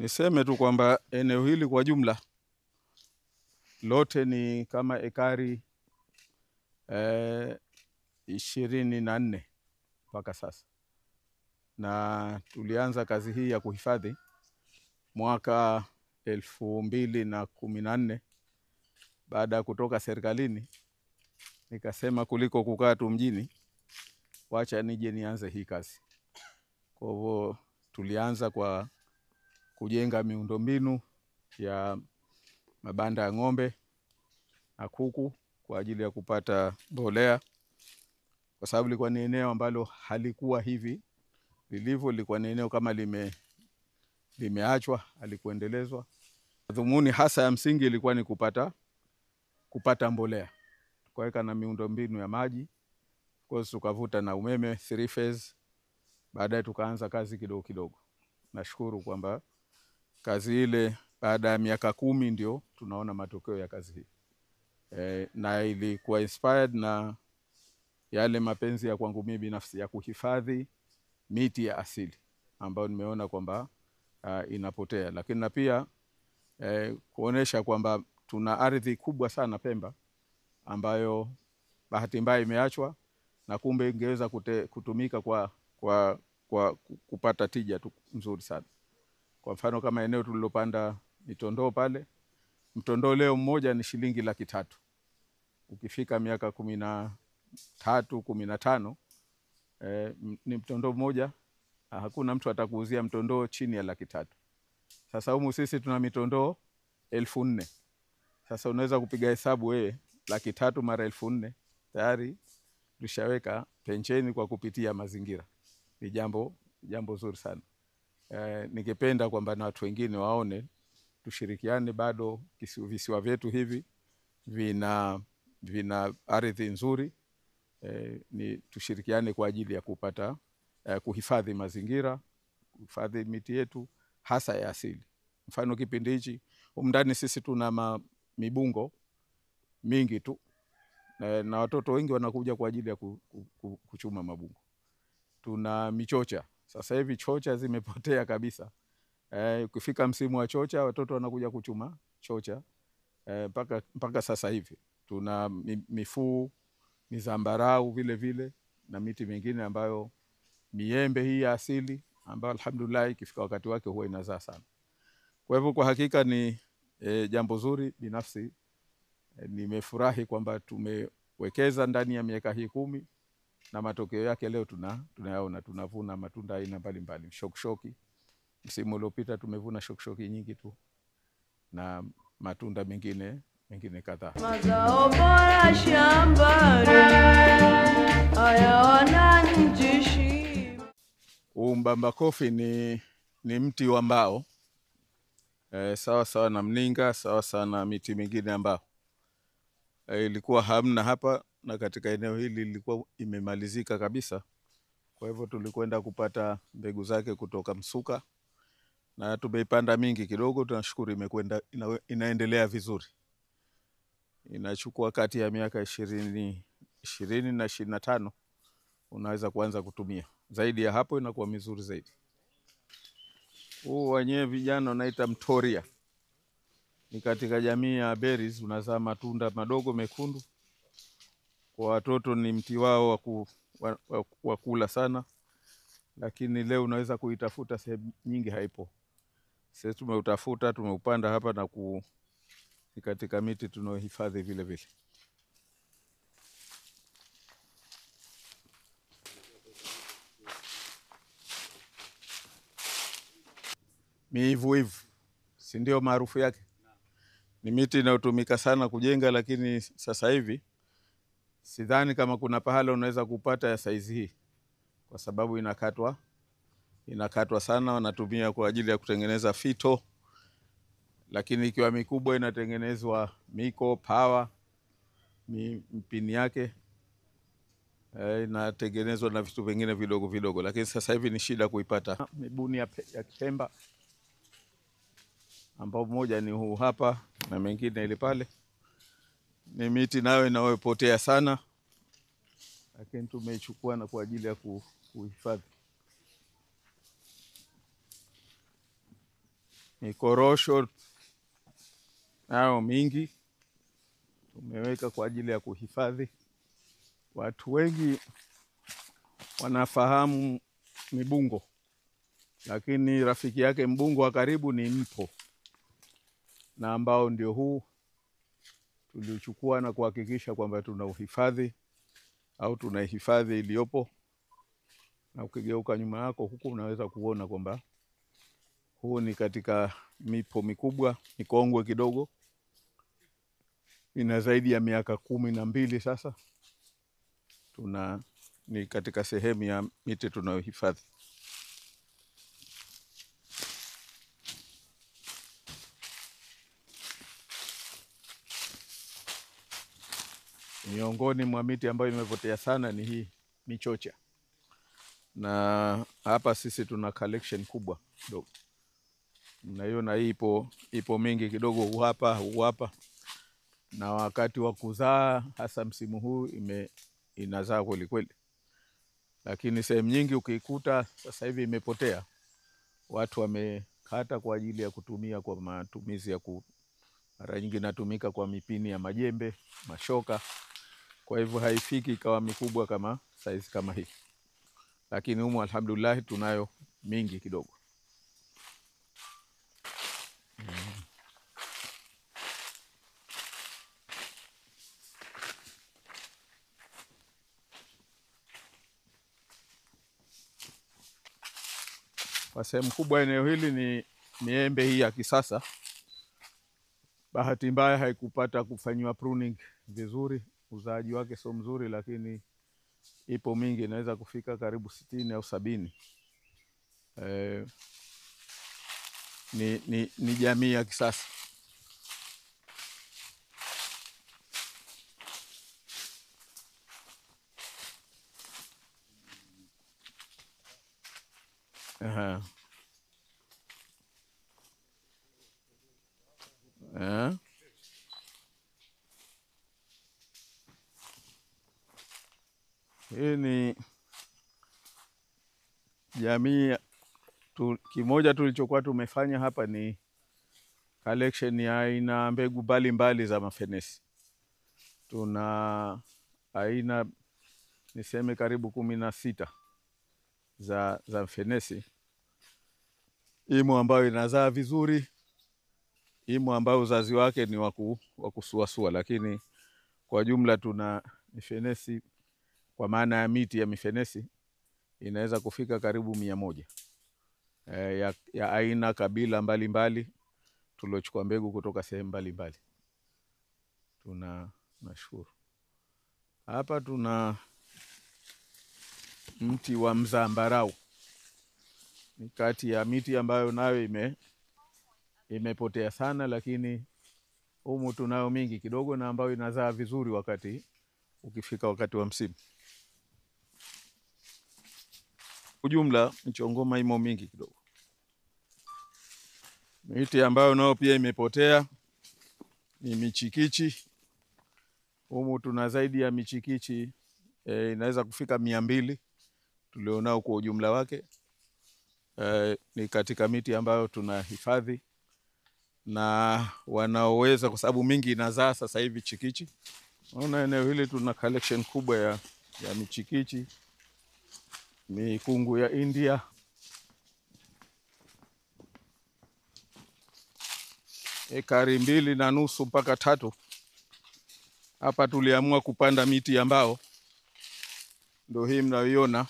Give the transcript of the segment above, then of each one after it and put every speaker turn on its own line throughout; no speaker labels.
Niseme tu kwamba eneo hili kwa jumla lote ni kama ekari 24 mpaka sasa, na tulianza kazi hii ya kuhifadhi mwaka 2014 baada ya kutoka serikalini. Nikasema kuliko kukaa tu mjini, wacha nije nianze hii kazi. Kwa hivyo tulianza kwa kujenga miundombinu ya mabanda ya ng'ombe na kuku kwa ajili ya kupata mbolea, kwa sababu lilikuwa ni eneo ambalo halikuwa hivi lilivyo. Lilikuwa ni eneo kama limeachwa, halikuendelezwa. Dhumuni hasa ya msingi ilikuwa ni kupata mbolea. Tukaweka na miundombinu ya maji, kwa hiyo tukavuta na umeme 3 phase. Baadaye tukaanza kazi kidogo kidogo. Nashukuru kwamba kazi ile baada ya miaka 10 ndio tunaona matokeo ya kazi hii. Na ilikuwa inspired na yale mapenzi ya kwangu mimi binafsi ya kuhifadhi miti ya asili ambayo nimeona kwamba inapotea, lakini na pia kuonesha kwamba tuna ardhi kubwa sana Pemba ambayo bahati mbaya imeachwa na kumbe ingeweza kutumika kwa kupata tija nzuri sana. Kwa mfano kama eneo tulilopanda mitondoo pale, mtondoo leo mmoja ni shilingi 300,000. Ukifika miaka 13, 15, ni mtondoo mmoja, hakuna mtu atakuuzia mtondoo chini ya 300,000. Sasa humu sisi tuna mitondoo 4,000. Sasa unaweza kupiga hesabu wewe 300,000 mara 4,000, tayari tushaweka pensheni kwa kupitia mazingira. Ni jambo zuri sana. Ningependa kwamba na watu wengine waone, tushirikiane. Bado visiwa vyetu hivi vina ardhi nzuri, ni tushirikiane kwa ajili ya kupata kuhifadhi mazingira, kuhifadhi miti yetu hasa ya asili. Mfano kipindi hichi ndani sisi tuna mibungo mingi tu, na watoto wengi wanakuja kwa ajili ya kuchuma mabungo. Tuna michocha. Sasa hivi chocha zimepotea kabisa. Ukifika msimu wa chocha watoto wanakuja kuchuma chocha. Mpaka sasa hivi tuna mifuu, mizambarau vile vile na miti mingine ambayo miembe hii ya asili ambayo alhamdulillah ikifika wakati wake huwa inazaa sana. Kwa hivyo kwa hakika ni jambo zuri. Binafsi nimefurahi kwamba tumewekeza ndani ya miaka hii 10 na matokeo yake leo tunayaona. Tunavuna matunda aina mbalimbali. Shokshoki, msimu uliopita tumevuna shokshoki nyingi tu na matunda mengine kadhaa.
Mazao bora shambani haya wananchi.
Mbamba kofi ni mti wa mbao, sawa na mninga, sawa na miti mingine ambao ilikuwa hamna hapa, na katika eneo hili ilikuwa imemalizika kabisa. Kwa hivyo tulikwenda kupata mbegu zake kutoka Msuka na tumeipanda mingi kidogo. Tunashukuru inaendelea vizuri. Inachukua kati ya miaka 20 na 25 unaweza kuanza kutumia. Zaidi ya hapo inakuwa mizuri zaidi. Huu wenyewe vijana wanaita mtoria. Ni katika jamii ya berries, unazaa matunda madogo mekundu. Kwa watoto ni mti wao wa kula sana, lakini leo unaweza kuitafuta sehemu nyingi haipo. Sisi tumeutafuta, tumeupanda hapa na ni katika miti tunaohifadhi vile vile. Miivu, si ndio maarufu yake? Ni miti inayotumika sana kujenga, lakini sasa hivi sidhani kama kuna pahala unaweza kupata ya saizi hii, kwa sababu inakatwa sana. Wanatumia kwa ajili ya kutengeneza fito, lakini ikiwa mikubwa inatengenezwa miko, pawa, mpini yake inatengenezwa na vitu vingine vidogo vidogo, lakini sasa hivi ni shida kuipata. Mibuni ya Pemba ambao mmoja ni huu hapa na mengine ile pale, ni miti nayo inayopotea sana, lakini tumeichukua na kwa ajili ya kuhifadhi. Mikorosho nayo mingi tumeweka kwa ajili ya kuhifadhi. Watu wengi wanafahamu mibungo, lakini rafiki yake mbungo wa karibu ni mpo, na ambao ndio huu tulichukua na kuhakikisha kwamba tuna uhifadhi au tunahifadhi iliyopo. Na ukigeuka nyuma yako huku unaweza kuona kwamba huu ni katika mipo mikubwa, mikongwe kidogo, ina zaidi ya miaka 12 sasa. Ni katika sehemu ya miti tunayohifadhi. Miongoni mwa miti ambayo imepotea sana ni hii michocha, na hapa sisi tuna collection kubwa kidogo. Mnaiona hii ipo mingi kidogo, hapa, na wakati wa kuzaa hasa msimu huu inazaa kweli kweli, lakini sehemu nyingi ukikuta sasa hivi imepotea. Watu wamekata kwa ajili ya kutumia kwa matumizi ya mara nyingi inatumika kwa mipini ya majembe, mashoka. Kwa hivyo haifiki ikawa mikubwa kama size kama hii, lakini humu alhamdulillah tunayo mingi kidogo. Kwa sehemu kubwa eneo hili ni miembe hii ya kisasa. Bahati mbaya haikupata kufanywa pruning vizuri, uzaaji wake sio mzuri, lakini ipo mingi, inaweza kufika karibu 60 au 70. Ni jamii ya kisasa. Hii ni jamii kimoja tulichokuwa tumefanya hapa ni collection ya aina mbegu mbalimbali za mafenesi. Tuna aina niseme karibu 16 za mfenesi. Imo ambayo inazaa vizuri, imo ambayo uzazi wake ni wa kusuasua, lakini kwa jumla tuna mifenesi, kwa maana ya miti ya mifenesi inaweza kufika karibu 100 ya aina kabila mbalimbali tuliochukua mbegu kutoka sehemu mbalimbali. Tunashukuru. Hapa tuna mti wa mzambarau, ni kati ya miti ambayo nayo imepotea sana, lakini humu tunayo mingi kidogo na ambayo inazaa vizuri ukifika wakati wa msimu. Ujumla Michongoma imo mingi kidogo. Miti ambayo nao pia imepotea ni michikichi. Humu tuna zaidi ya michikichi inaweza kufika 200 tulionao kwa ujumla wake. Ni katika miti ambayo tunahifadhi na wanaoweza, kwa sababu mingi inazaa sasa hivi chikichi. Naona eneo hili tuna collection kubwa ya michikichi, mikungu ya India, ekari 2.5 mpaka 3. Hapa tuliamua kupanda miti ambao ndio hii mnayoiona,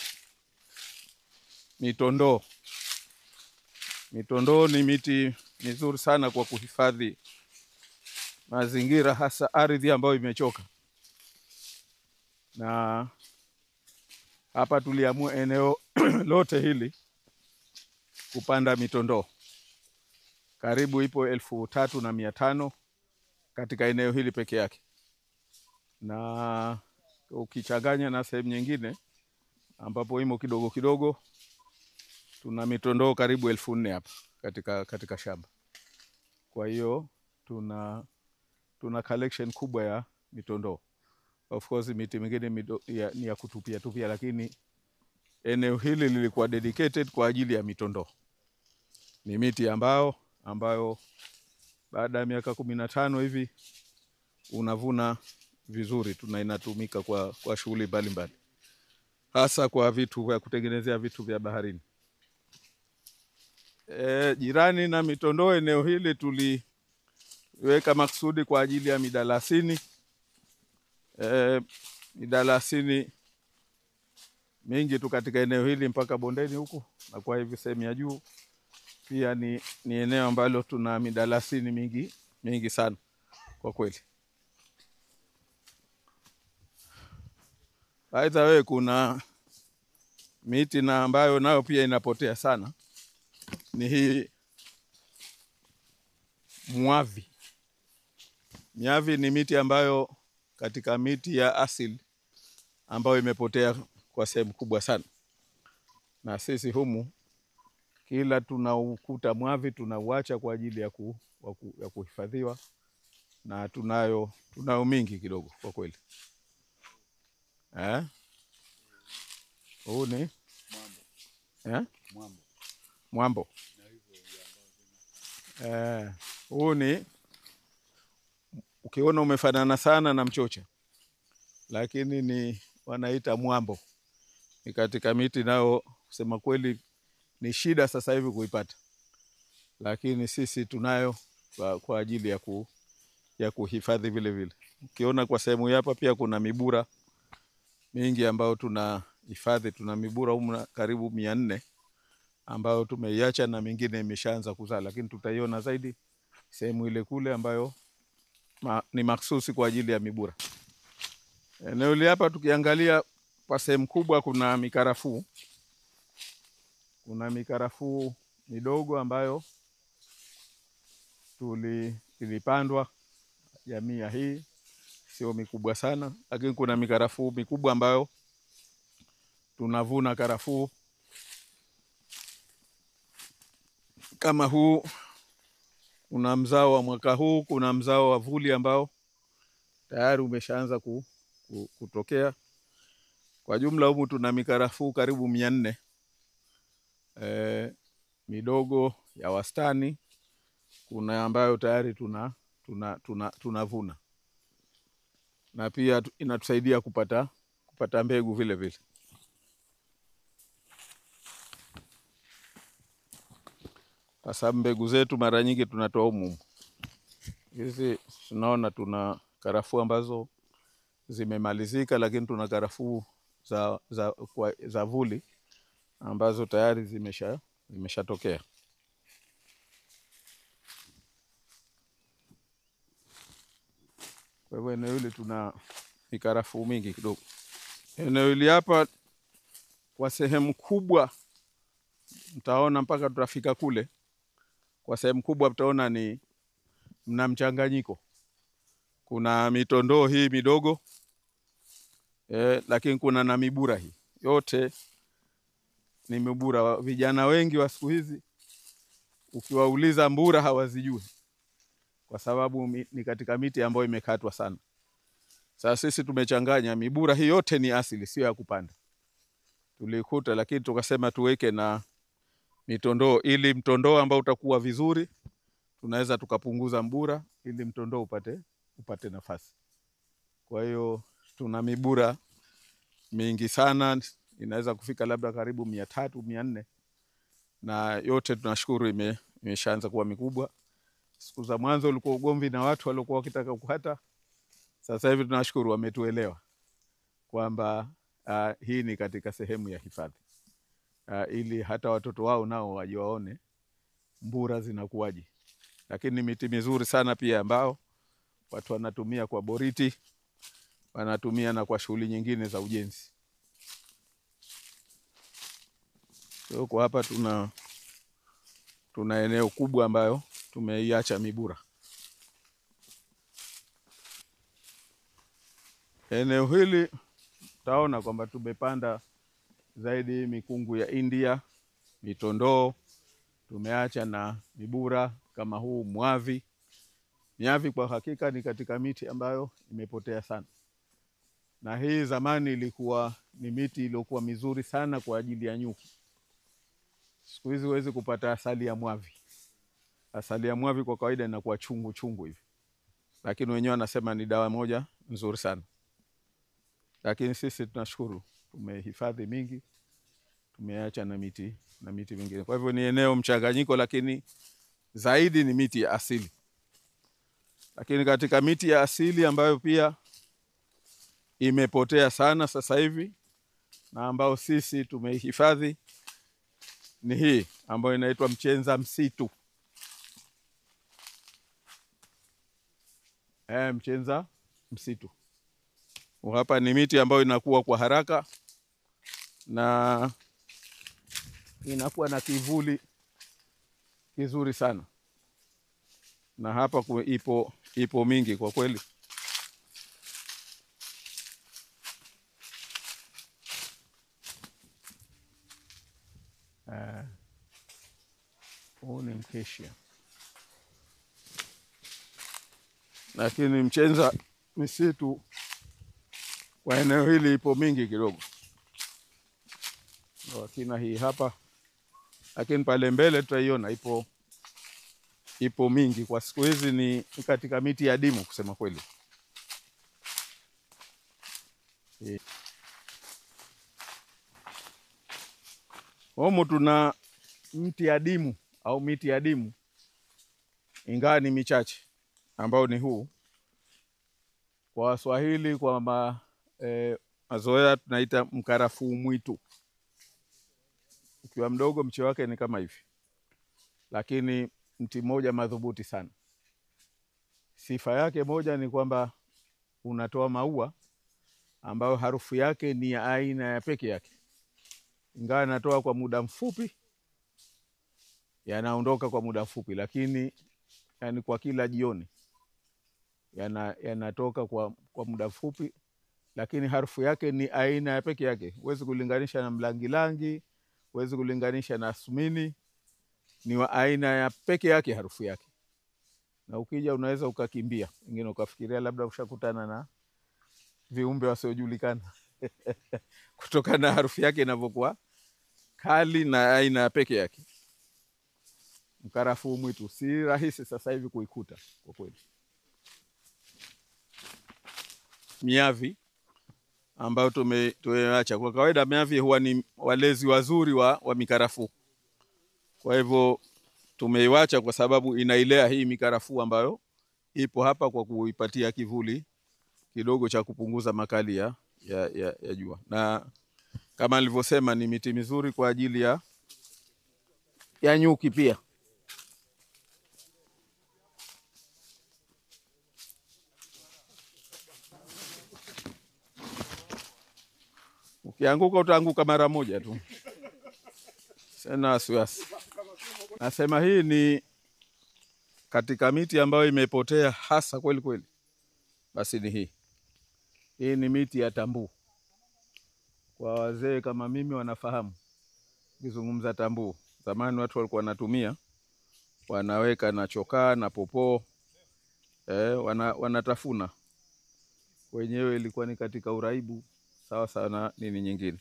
mitondoo. Mitondoo ni miti mizuri sana kwa kuhifadhi mazingira, hasa ardhi ambayo imechoka. Na hapa tuliamua eneo lote hili kupanda mitondoo. Karibu ipo 3,500 katika eneo hili peke yake, na ukichanganya na sehemu nyingine ambapo imo kidogo kidogo, tuna mitondoo karibu 4,000 hapa katika shamba. Kwa hiyo tuna collection kubwa ya mitondoo. Of course miti mingine ni ya kutupia, lakini eneo hili lilikuwa dedicated kwa ajili ya mitondoo. Ni miti ambao ambayo baada ya miaka 15 hivi unavuna vizuri, inatumika kwa shughuli mbalimbali, hasa kwa vitu vya kutengenezea vitu vya baharini. Jirani na Mitondoo, eneo hili tuliweka maksudi kwa ajili ya midalasini. Midalasini mingi tu katika eneo hili mpaka bondeni huku, na kwa hivi sehemu ya juu pia ni eneo ambalo tuna midalasini mingi sana kwa kweli. Aidha wewe kuna miti na ambayo nayo pia inapotea sana, ni hii mwavi. Miavi ni miti ambayo katika miti ya asili ambayo imepotea kwa sehemu kubwa sana, na sisi humu kila tunaukuta mwavi tunauacha kwa ajili ya kuhifadhiwa, na tunayo mingi kidogo kwa kweli. Huu ni mwambo. Huu ni ukiona umefanana sana na mchocha, lakini ni wanaita mwambo. Ni katika miti nao kusema kweli ni shida sasa hivi kuipata, lakini sisi tunayo kwa ajili ya kuhifadhi vile vile. Ukiona kwa sehemu hapa pia kuna mibura mingi ambayo tunahifadhi. Tuna mibura humu karibu 400 ambayo tumeiacha na mingine imeshaanza kuzaa, lakini tutaiona zaidi sehemu ile kule ambayo ni mahsusi kwa ajili ya mibura. Eneo hili hapa tukiangalia kwa sehemu kubwa kuna mikarafuu. Kuna mikarafuu midogo ambayo ilipandwa jamii hii, sio mikubwa sana, lakini kuna mikarafuu mikubwa ambayo tunavuna karafuu kama huu. Kuna mzao wa mwaka huu, kuna mzao wa vuli ambao tayari umeshaanza kutokea. Kwa jumla humu tuna mikarafuu karibu 400, midogo ya wastani, kuna ambayo tayari tunavuna, na pia inatusaidia kupata mbegu vile vile. Kwa sababu mbegu zetu mara nyingi tunatoa humu. Hizi tunaona tuna karafuu ambazo zimemalizika, lakini tuna karafuu za vuli ambazo tayari zimeshatokea. Kwa hivyo eneo hili tuna mikarafuu mingi kidogo. Eneo hili hapa kwa sehemu kubwa mtaona mpaka tutafika kule, kwa sehemu kubwa mtaona ni mna mchanganyiko. Kuna mitondoo hii midogo, lakini kuna na mibura hii. Yote ni mibura. Vijana wengi wa siku hizi ukiwauliza mbura hawazijui, kwa sababu ni katika miti ambayo imekatwa sana. Sasa sisi tumechanganya mibura hii, yote ni asili, sio ya kupanda. Tulikuta, lakini tukasema tuweke na mitondoo, ili mtondoo ambao utakuwa vizuri tunaweza tukapunguza mbura, ili mtondoo upate nafasi. Kwa hiyo tuna mibura mingi sana, inaweza kufika labda karibu 300 400, na yote tunashukuru imeshaanza kuwa mikubwa. Siku za mwanzo ulikuwa ugomvi na watu waliokuwa wakitaka kukata. Sasa hivi tunashukuru wametuelewa kwamba hii ni katika sehemu ya hifadhi, ili hata watoto wao nao wajiwaone mbura zinakuwaje. Lakini ni miti mizuri sana pia ambao watu wanatumia kwa boriti, wanatumia na kwa shughuli nyingine za ujenzi. Kwa hapa tuna eneo kubwa ambayo tumeiacha mibura. Eneo hili utaona kwamba tumepanda zaidi mikungu ya India, mitondoo, tumeacha na mibura kama huu mwavi. Miavi kwa hakika ni katika miti ambayo imepotea sana, na hii zamani ilikuwa ni miti iliyokuwa mizuri sana kwa ajili ya nyuki. Siku hizi huwezi kupata asali ya mwavi. Asali ya mwavi kwa kawaida inakuwa chungu chungu hivi, lakini wenyewe wanasema ni dawa moja nzuri sana. Lakini sisi tunashukuru tumehifadhi mingi, tumeacha na miti mingine. Kwa hivyo ni eneo mchanganyiko, lakini zaidi ni miti ya asili. Lakini katika miti ya asili ambayo pia imepotea sana sasa hivi na ambao sisi tumeihifadhi ni hii ambayo inaitwa mchenza msitu. Mchenza msitu. Hapa ni miti ambayo inakuwa kwa haraka na inakuwa na kivuli kizuri sana. Na hapa ipo mingi kwa kweli. Huu ni mkeshia. Lakini mchenza misitu kwa eneo hili ipo mingi kidogo. Wakina hii hapa. Lakini pale mbele tutaiona ipo mingi. Kwa siku hizi ni katika miti ya dimu kusema kweli. Humu tuna mti ya dimu au miti ya dimu, ingawa ni michache, ambao ni huu. Kwa Waswahili kwa mazoea tunaita mkarafuu mwitu. Ukiwa mdogo mche wake ni kama hivi, lakini mti mmoja madhubuti sana. Sifa yake moja ni kwamba unatoa maua ambayo harufu yake ni ya aina ya peke yake, ingawa anatoa kwa muda mfupi, yanaondoka kwa muda mfupi, lakini yani kwa kila jioni yanatoka kwa muda mfupi, lakini harufu yake ni aina ya peke yake. Huwezi kulinganisha na mlangilangi, huwezi kulinganisha na asmini, ni wa aina ya peke yake harufu yake. Na ukija unaweza ukakimbia, wengine ukafikiria labda ushakutana na viumbe wasiojulikana kutokana na harufu yake inavyokuwa kali na aina ya peke yake. Mkarafuu mwitu si rahisi sasa hivi kuikuta kwa kweli. Miavi ambao tumeacha. Kwa kawaida miavi huwa ni walezi wazuri wa mikarafuu. Kwa hivyo tumeiacha kwa sababu inailea hii mikarafuu ambayo ipo hapa kwa kuipatia kivuli kidogo cha kupunguza makali ya jua. Na kama nilivyosema ni miti mizuri kwa ajili ya nyuki pia. Ukianguka utaanguka mara moja tu. Sina wasiwasi. Nasema hii ni katika miti ambayo imepotea hasa kweli kweli. Basi ni hii. Hii ni miti ya tambuu. Kwa wazee kama mimi wanafahamu kizungumza tambuu. Zamani watu walikuwa wanatumia, wanaweka na chokaa na popoo, wanatafuna. Wenyewe ilikuwa ni katika uraibu sawa sana nini nyingine.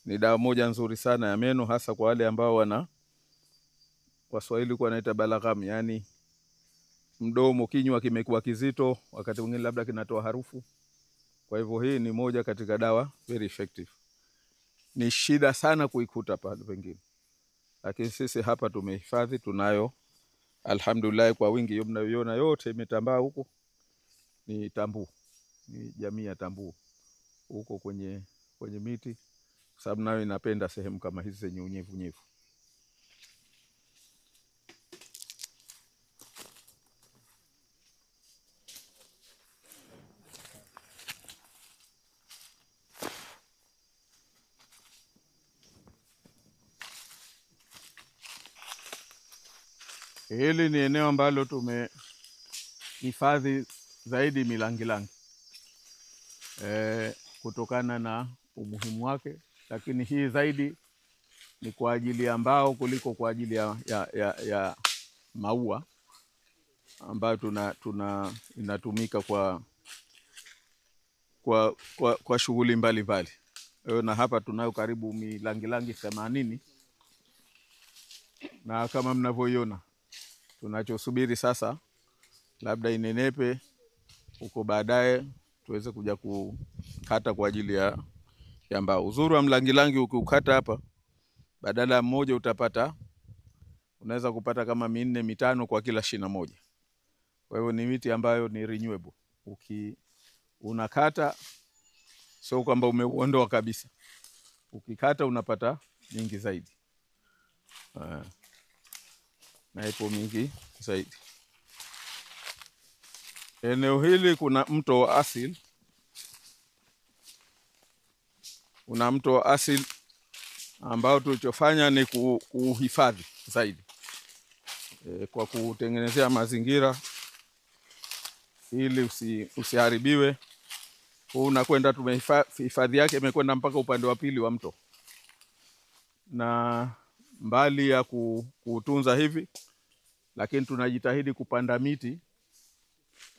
Ni dawa moja nzuri sana ya meno, hasa kwa wale ambao Waswahili kwa wanaita balaghamu, yani mdomo kinywa kimekuwa kizito, wakati mwingine labda kinatoa harufu. Kwa hivyo hii ni moja katika dawa very effective. Ni shida sana kuikuta pale pengine, lakini sisi hapa tumehifadhi, tunayo alhamdulillah kwa wingi. Hiyo mnayoiona yote imetambaa huko ni tambuu, ni jamii ya tambuu huko kwenye miti, kwa sababu nayo inapenda sehemu kama hizi zenye unyevu nyevu. Hili ni eneo ambalo tumehifadhi zaidi milangilangi kutokana na umuhimu wake, lakini hii zaidi ni kwa ajili ya mbao kuliko kwa ajili ya maua ambayo inatumika kwa shughuli mbalimbali. Na hapa tunayo karibu milangilangi 80, na kama mnavyoiona tunachosubiri sasa labda inenepe huko baadaye tuweze kuja kukata kwa ajili ya mbao. Uzuri wa mlangilangi ukiukata hapa, badala ya mmoja unaweza kupata kama 4 5 kwa kila shina moja. Kwa hivyo ni miti ambayo ni renewable. Unakata sio kwamba umeuondoa kabisa. Ukikata unapata mingi zaidi. Na ipo mingi zaidi. Eneo hili kuna mto wa asili. Kuna mto wa asili ambao tulichofanya ni kuhifadhi zaidi. Kwa kutengenezea mazingira ili usiharibiwe. Unakwenda tumehifadhi yake imekwenda mpaka upande wa pili wa mto. Na mbali ya kutunza hivi, lakini tunajitahidi kupanda miti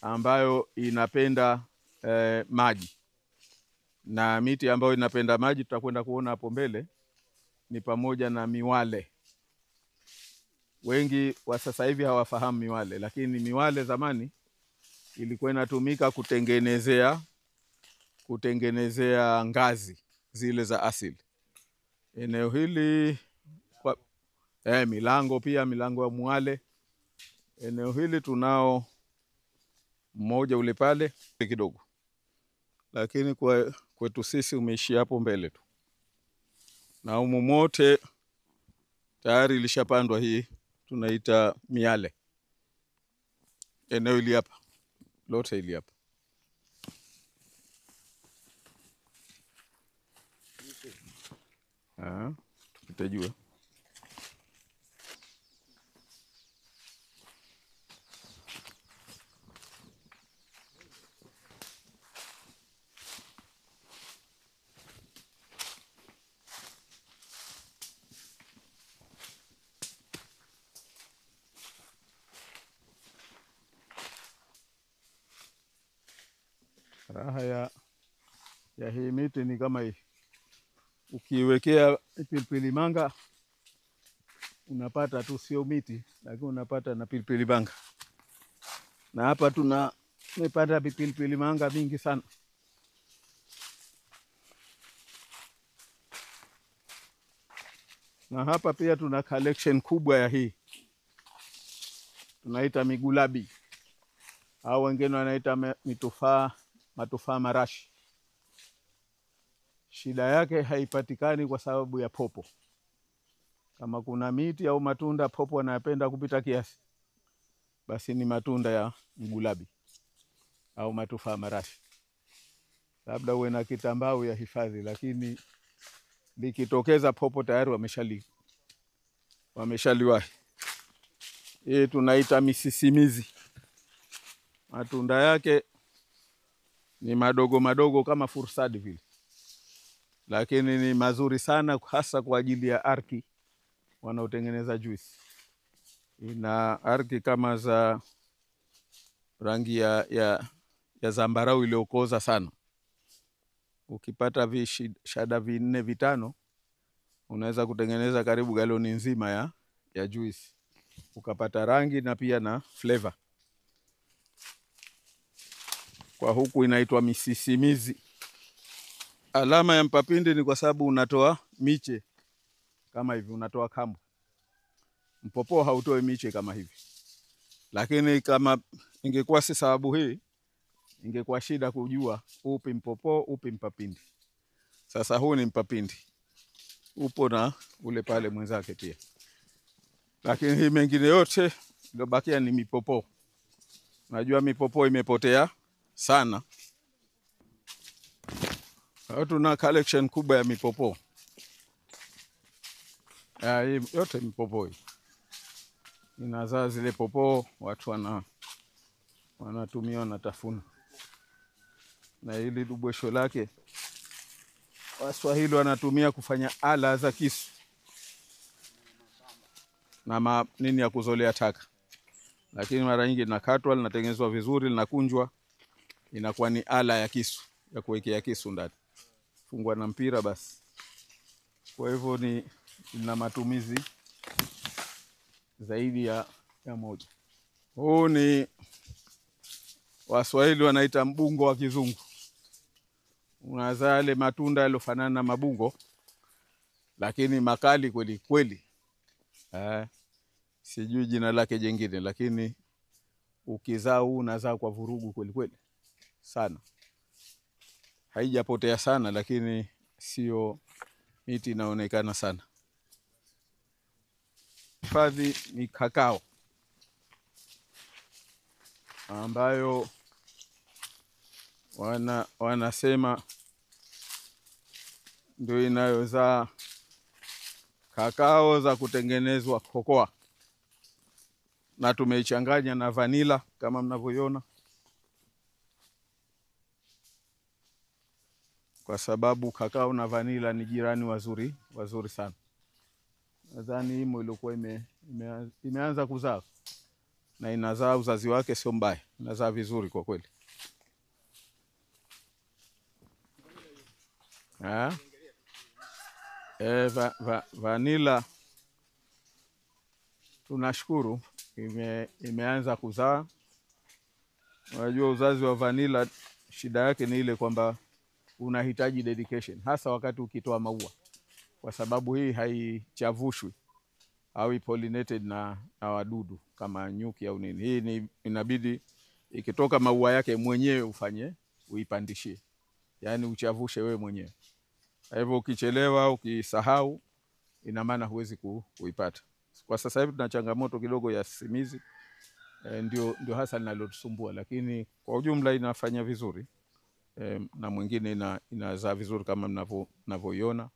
ambayo inapenda maji. Na miti ambayo inapenda maji tutakwenda kuona hapo mbele ni pamoja na miwale. Wengi wa sasa hivi hawafahamu miwale, lakini miwale zamani ilikuwa inatumika kutengenezea ngazi zile za asili. Eneo hili milango pia, milango ya mwale. Eneo hili tunao mmoja ule pale kidogo. Lakini kwetu sisi umeishia hapo mbele tu. Na humu mote tayari ilishapandwa hii tunaita miale. Eneo hili hapa. Lote hili hapa. Tukitajua. Raha ya hii miti ni kama hii. Ukiwekea pilipili manga unapata tu sio miti, lakini unapata na pilipili manga. Na hapa tumepata pilipili manga mingi sana. Na hapa pia tuna collection kubwa ya hii. Tunaita migulabi. Au wengine wanaita matufaa marashi. Shida yake haipatikani kwa sababu ya popo. Kama kuna miti au matunda popo anayapenda kupita kiasi, basi ni matunda ya mgulabi au matufaa marashi. Labda uwe na kitambao ya hifadhi, lakini likitokeza popo tayari wameshaliwahi. Hii tunaita misisimizi. Matunda yake ni madogo madogo kama fursadi vile. Lakini ni mazuri sana hasa kwa ajili ya arki wanaotengeneza juice. Ina arki kama za rangi ya zambarau iliyokoza sana. Ukipata vishada 4 5 unaweza kutengeneza karibu galoni nzima ya juice. Ukapata rangi na pia na flavor. Kwa huku inaitwa misisimizi. Alama ya mpapindi ni kwa sababu unatoa miche kama hivi, unatoa kambu. Mpopoo hautoi miche kama hivi. Lakini kama ingekuwa si sababu hii, ingekuwa shida kujua upi mpopoo, upi mpapindi. Sasa huu ni mpapindi. Upo na ule pale mwenzake pia. Lakini hii mengine yote iliyobakia ni mipopoo. Najua mipopoo imepotea sana. Tuna collection kubwa ya mipopoo. Hii yote mipopoo. Inazaa zile popoo watu wanatumia wanatafuna. Na hili dubwesho lake Waswahili wanatumia kufanya ala za kisu. Na nini ya kuzolea taka. Lakini mara nyingi linakatwa, linatengenezwa vizuri, linakunjwa, inakuwa ni ala ya kisu, ya kuwekea kisu ndani. Fungwa na mpira basi. Kwa hivyo ina matumizi zaidi ya 100. Huu ni Waswahili wanaita mbungo wa kizungu. Unazaa yale matunda yalofanana na mabungo lakini makali kweli kweli. Sijui jina lake jingine, lakini ukizaa huu unazaa kwa vurugu kweli kweli sana. Haijapotea sana, lakini sio miti inaonekana sana. Hifadhi ni kakao ambayo wanasema ndio inayozaa kakao za kutengenezwa kokoa, na tumeichanganya na vanila kama mnavyoiona, kwa sababu kakao na vanila ni jirani wazuri sana. Nadhani himo ilikuwa imeanza kuzaa na inazaa, uzazi wake sio mbaya, inazaa vizuri kwa kweli. Vanila tunashukuru imeanza kuzaa. Unajua uzazi wa vanila shida yake ni ile kwamba unahitaji dedication, hasa wakati ukitoa maua, kwa sababu hii haichavushwi au pollinated na wadudu kama nyuki au nini. Hii inabidi ikitoka maua yake mwenyewe uipandishie, yani uchavushe wewe mwenyewe. Kwa hivyo ukichelewa, ukisahau, ina maana huwezi kuipata. Kwa sasa hivi tuna changamoto kidogo ya simizi, ndio hasa linalotusumbua, lakini kwa ujumla inafanya vizuri. Na mwingine inazaa vizuri kama mnavyoiona.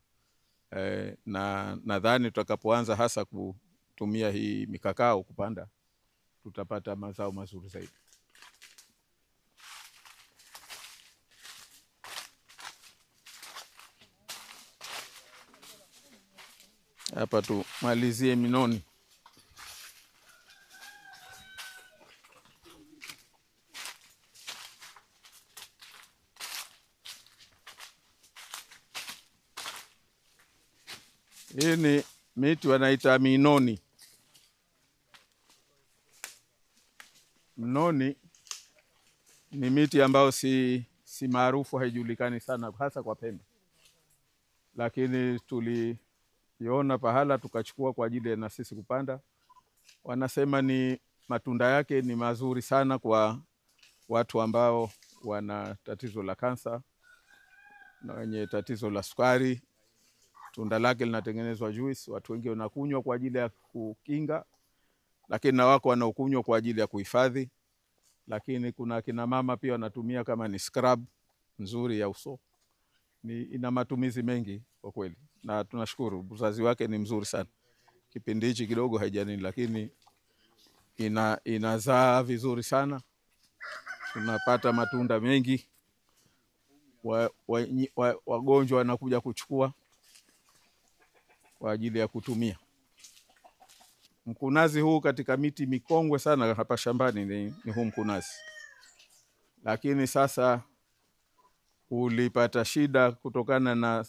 Na nadhani tutakapoanza hasa kutumia hii mikakao kupanda, tutapata mazao mazuri zaidi. Hapa tumalizie minoni. Hii ni miti wanaita minoni. Minoni ni miti ambayo si maarufu, haijulikani sana hasa kwa Pemba, lakini tuliona pahala tukachukua kwa ajili na sisi kupanda. Wanasema ni matunda yake ni mazuri sana kwa watu ambao wana tatizo la kansa na wenye tatizo la sukari. Tunda lake linatengenezwa juice, watu wengi wanakunywa kwa ajili ya kukinga, lakini na wako wanaokunywa kwa ajili ya kuhifadhi. Lakini kuna kina mama pia wanatumia kama ni scrub nzuri ya uso. Ina matumizi mengi kwa kweli, na tunashukuru uzazi wake ni mzuri sana. Kipindi hichi kidogo haijanini, lakini inazaa vizuri sana. Tunapata matunda mengi, wagonjwa wanakuja kuchukua kwa ajili ya kutumia. Mkunazi huu katika miti mikongwe sana hapa shambani ni huu mkunazi. Lakini sasa ulipata shida kutokana na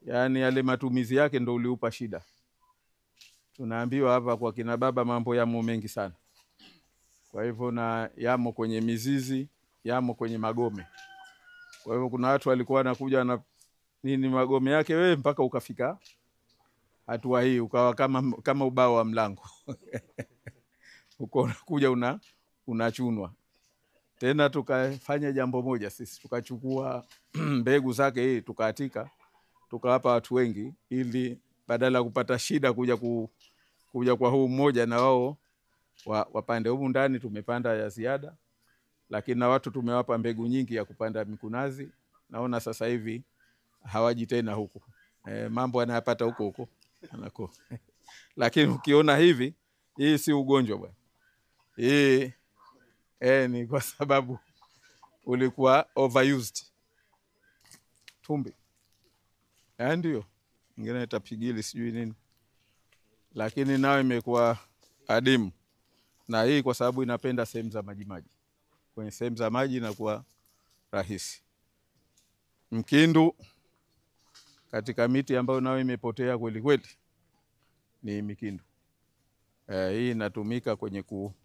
yale matumizi yake, ndo uliupa shida. Tunaambiwa hapa kwa kina baba mambo yamo mengi sana. Kwa hivyo na yamo kwenye mizizi, yamo kwenye magome. Kwa hivyo kuna watu walikuwa wanakuja na magome yake wewe mpaka ukafika hatua hii ukawa kama ubao wa mlango. Uko unakuja unachunwa. Tena tukafanya jambo moja sisi, tukachukua mbegu zake hii tukaatika, tukawapa watu wengi, ili badala kupata shida kuja kwa huu mmoja, na wao wapande. Humu ndani tumepanda ya ziada, lakini na watu tumewapa mbegu nyingi ya kupanda mikunazi. Naona sasa hivi hawaji tena huku. Mambo anayapata huko anako. Lakini ukiona hivi, hii si ugonjwa bwana. Hii ni kwa sababu ulikuwa overused. Tumbi. Ndio. Ingine itapigili sijui nini. Lakini nao imekuwa adimu. Na hii kwa sababu inapenda sehemu za maji. Kwenye sehemu za maji inakuwa rahisi. Mkindu katika miti ambayo nao imepotea kweli kweli ni mikindu. Hii inatumika kwenye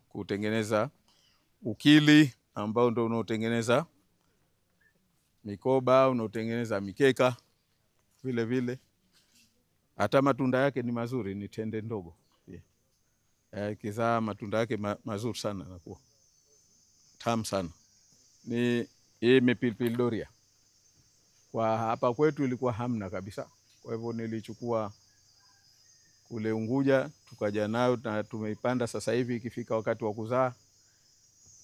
kutengeneza ukili ambao ndio unaotengeneza mikoba, unaotengeneza mikeka vile vile. Hata matunda yake ni mazuri, ni tende ndogo. Kizaa matunda yake mazuri sana na kuwa tamu sana. Ni hii pilipili doria. Kwa hapa kwetu ilikuwa hamna kabisa. Kwa hivyo nilichukua kule Unguja, tukaja nayo na tumeipanda. Sasa hivi ikifika wakati wa kuzaa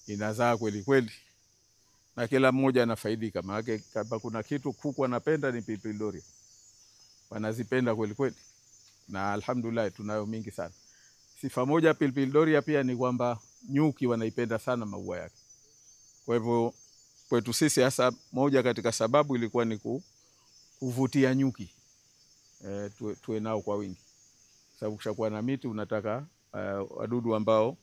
inazaa kweli kweli, na kila mmoja anafaidika. Maana kama kuna kitu kuku anapenda ni pilipili doria, wanazipenda kweli kweli, na alhamdulillah tunayo mingi sana. Sifa moja pilipili doria pia ni kwamba nyuki wanaipenda sana maua yake. Kwa hivyo kwetu sisi hasa moja katika sababu ilikuwa ni kuvutia nyuki, tuwe nao kwa wingi. Sababu kushakuwa na miti unataka wadudu ambao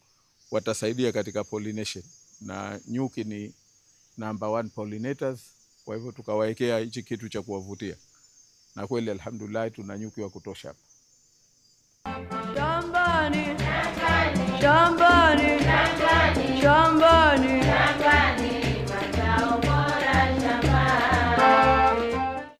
watasaidia katika pollination, na nyuki ni number 1 pollinators. Kwa hivyo tukawaekea hichi kitu cha kuwavutia, na kweli alhamdulillah tuna nyuki wa kutosha hapa
shambani.